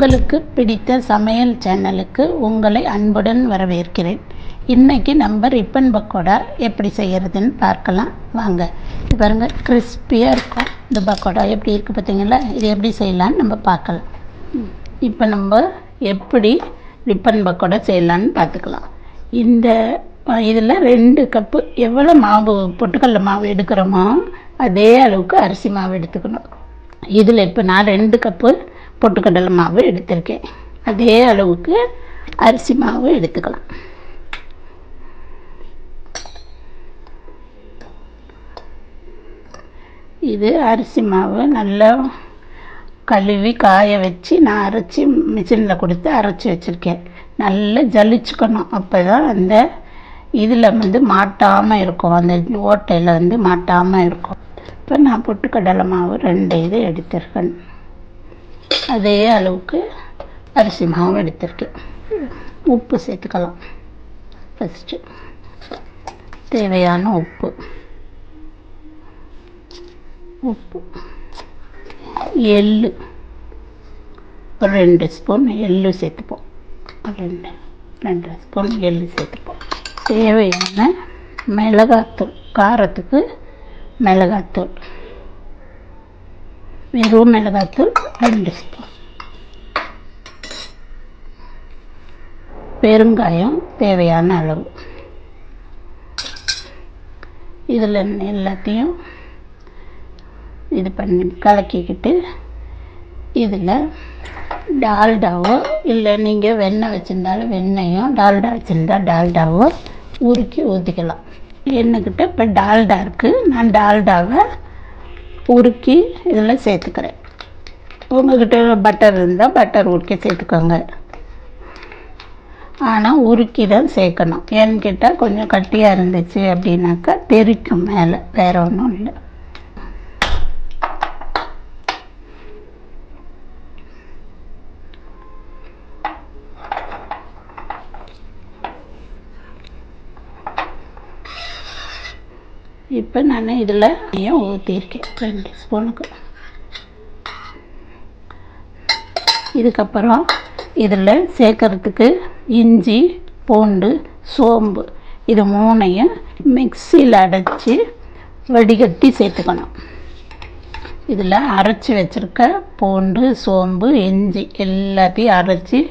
உங்களுக்கு பிடித்த சமையல் சேனலுக்கு உங்களை அன்புடன் வரவேற்கிறேன். இன்றைக்கி நம்ம ரிப்பன் பக்கோடா எப்படி செய்கிறதுன்னு பார்க்கலாம் வாங்க. இது பாருங்கள், கிறிஸ்பியாக இருக்கும். இந்த பக்கோடா எப்படி இருக்குது பார்த்தீங்களா? இது எப்படி செய்யலான்னு நம்ம பார்க்கலாம். இப்போ நம்ம எப்படி ரிப்பன் பக்கோடா செய்யலான்னு பார்த்துக்கலாம். இதில் 2 கப்பு எவ்வளோ மாவு பொட்டுக்கடல மாவு எடுக்கிறோமோ அதே அளவுக்கு அரிசி மாவு எடுத்துக்கணும். இதில் இப்போ நான் 2 கப்பு பொட்டுக்கடலை மாவு எடுத்திருக்கேன். அதே அளவுக்கு அரிசி மாவு எடுத்துக்கலாம். இது அரிசி மாவு நல்லா கழுவி காய வச்சு நான் அரைச்சி மிஷினில் கொடுத்து அரைச்சி வச்சுருக்கேன். நல்லா ஜலிச்சுக்கணும். அப்போ தான் அந்த இதில் மாட்டாமல் இருக்கும், அந்த ஓட்டையில் மாட்டாமல் இருக்கும். இப்போ நான் பொட்டுக்கடலை மாவு 2 இது எடுத்திருக்கேன். அதே அளவுக்கு அரிசி மாவு எடுத்திருக்கேன். உப்பு சேர்த்துக்கலாம். ஃபஸ்ட்டு தேவையான உப்பு எள்ளு 2 ஸ்பூன் எள்ளு சேர்த்துப்போம். 2 ஸ்பூன் எள்ளு சேர்த்துப்போம். தேவையான மிளகாத்தூள், காரத்துக்கு மிளகாத்தூள், வெறும் மிளகாத்தூள் 2 ஸ்பூன். பெருங்காயம் தேவையான அளவு. இதில் எல்லாத்தையும் இது பண்ணி கலக்கிக்கிட்டு இதில் டால்டாவோ இல்லை நீங்கள் வெண்ணெய் வச்சுருந்தாலும் வெண்ணெயும், டால்டா வச்சுருந்தா டால்டாவோ உருக்கி ஊற்றிக்கலாம். என்கிட்ட இப்போ டால்டா இருக்குது. நான் டால்டாவை உருக்கி இதில் சேர்த்துக்கிறேன். உங்கள்கிட்ட பட்டர் இருந்தால் பட்டர் உருக்கி சேர்த்துக்கோங்க. ஆனால் உருக்கி தான் சேர்க்கணும். ஏன்னு கேட்டால் கொஞ்சம் கட்டியாக இருந்துச்சு அப்படின்னாக்கா தெரிக்கும் மேலே, வேறு ஒன்றும் இல்லை. இப்போ நான் இதில் ஊற்றிருக்கேன் 2 ஸ்பூனுக்கு. இதுக்கப்புறம் இதில் சேர்க்கறதுக்கு இஞ்சி, பூண்டு, சோம்பு இது 3ஐயும் மிக்சியில் அடைச்சி வடிகட்டி சேர்த்துக்கணும். இதில் அரைச்சி வச்சுருக்க பூண்டு, சோம்பு, இஞ்சி எல்லாத்தையும் அரைச்சி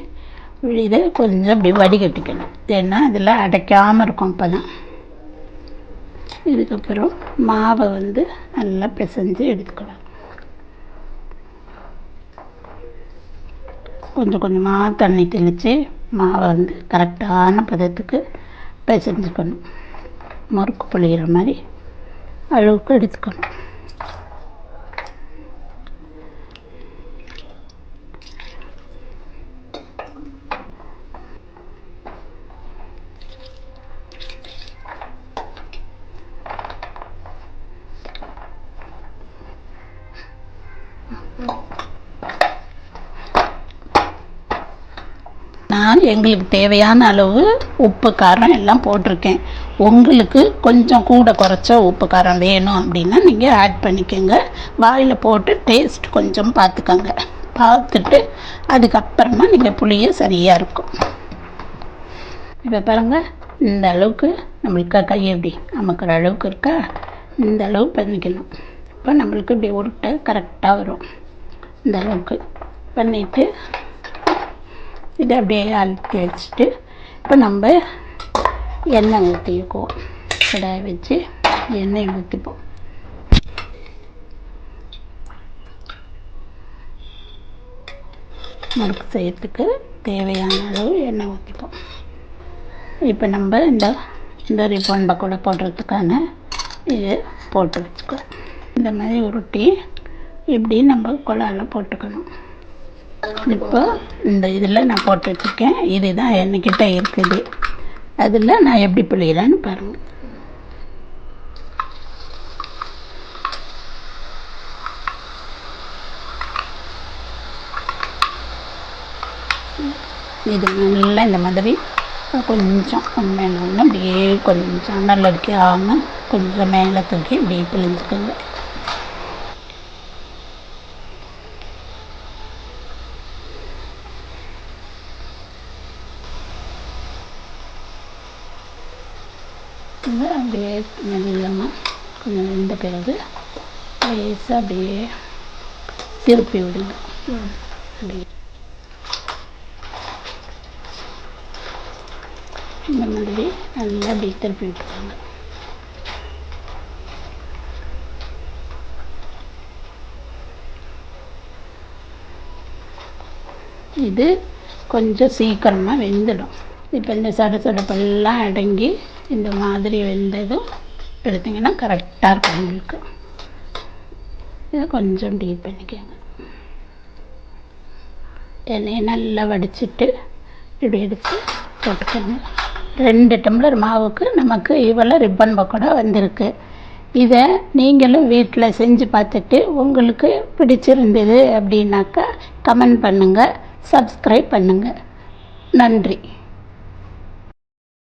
இதை கொஞ்சம் இப்படி வடிகட்டிக்கணும். ஏன்னா இதில் அடைக்காமல் இருக்கும். அப்போ தான் இதுக்கப்புறம் மாவை நல்லா பிசைஞ்சு எடுத்துக்கணும். கொஞ்சம் கொஞ்சமாக தண்ணி தெளித்து மாவை கரெக்டான பதத்துக்கு பிசைஞ்சுக்கணும். முறுக்கு புளிகிற மாதிரி அளவுக்கு எடுத்துக்கணும். நான் எங்களுக்கு தேவையான அளவு உப்பு காரம் எல்லாம் போட்டிருக்கேன். உங்களுக்கு கொஞ்சம் கூட குறைச்ச உப்பு காரம் வேணும் அப்படின்னா நீங்கள் ஆட் பண்ணிக்கோங்க. வாயில் போட்டு டேஸ்ட் கொஞ்சம் பார்த்துக்கோங்க. பார்த்துட்டு அதுக்கப்புறமா நீங்கள் புளிய சரியாக இருக்கும். இப்போ பாருங்கள், இந்த அளவுக்கு நம்மளுக்கு கை எப்படி அமுக்கிற அளவுக்கு இருக்கா, இந்த அளவு பண்ணிக்கணும். இப்போ நம்மளுக்கு இப்படி உருட்டை கரெக்டாக வரும். இந்த அளவுக்கு பண்ணிவிட்டு இதை அப்படியே அழுத்தி வச்சுட்டு இப்போ நம்ம எண்ணெய் ஊற்றிக்குவோம். கடாயை வச்சு எண்ணெய் ஊற்றிப்போம். முறுக்கு செய்யறதுக்கு தேவையான அளவு எண்ணெய் ஊற்றிப்போம். இப்போ நம்ம இந்த ரிப்பன் பக்கோடா போடுறதுக்கான இது போட்டு வச்சுக்கலாம். இந்த மாதிரி உருட்டி இப்படி நம்ம குழாயில் போட்டுக்கணும். இப்போ இந்த இதில் நான் போட்டு வச்சுருக்கேன். இதுதான் என்கிட்ட இருக்குது. அதில் நான் எப்படி புளிகிறேன்னு பாருங்கள். இது நல்லா இந்த மாதிரி கொஞ்சம் மேலே ஒன்று அப்படியே கொஞ்சம் அனல் அடிக்காமல் கொஞ்சம் மேலே தூக்கி இப்படியே பிழிஞ்சுக்கோங்க. இது அப்படியே மெல்லமாக கொஞ்சம் வெந்த பிறகு லேசாக அப்படியே திருப்பி விடுங்க. அப்படியே இந்த மாதிரி நல்லா அப்படியே திருப்பி விட்டுருவாங்க. இது கொஞ்சம் சீக்கிரமாக வெந்துடும். இப்போ இந்த சடசடப்பெல்லாம் அடங்கி இந்த மாதிரி வெந்ததும் எடுத்திங்கன்னா கரெக்டாக இருக்கும் உங்களுக்கு. இதை கொஞ்சம் டீப் பண்ணிக்கோங்க. எண்ணெயை நல்லா வடிச்சிட்டு இப்படி எடுத்து போட்டுக்கோங்க. 2 டம்ளர் மாவுக்கு நமக்கு இவ்வளோ ரிப்பன் பக்கோடா வந்திருக்கு. இதை நீங்களும் வீட்டில் செஞ்சு பார்த்துட்டு உங்களுக்கு பிடிச்சிருந்தது அப்படின்னாக்கா கமெண்ட் பண்ணுங்கள், சப்ஸ்கிரைப் பண்ணுங்கள். நன்றி.